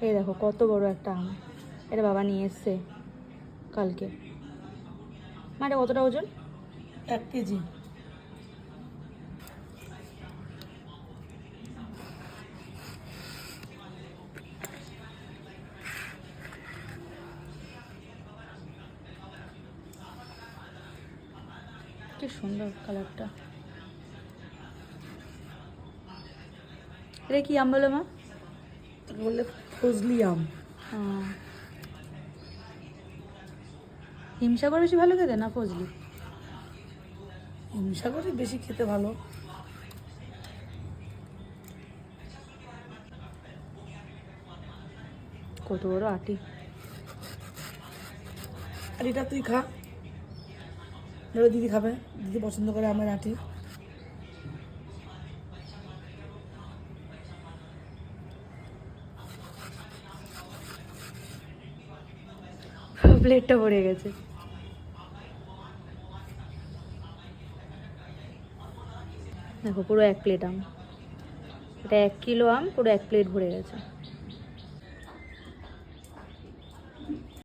এই দেখো কত বড় একটা আম, এটা বাবা নিয়ে এসছে কালকে। মা এটা কতটা ওজন? 1 কেজি। কি সুন্দর কালারটা। এটা কি আম বলো মা? বললে ফজলি আম। হিমসাগর বেশি ভালো খেতে না ফজলি? হিমসাগরই বেশি খেতে ভালো। কত বড় আটি। আর এটা তুই খা, ধরো দিদি খাবে, দিদি পছন্দ করে আমার আটি। প্লেটটা ভরে গেছে। দেখো পুরো 1 প্লেট আম, এটা 1 কিলো আম, পুরো 1 প্লেট ভরে গেছে।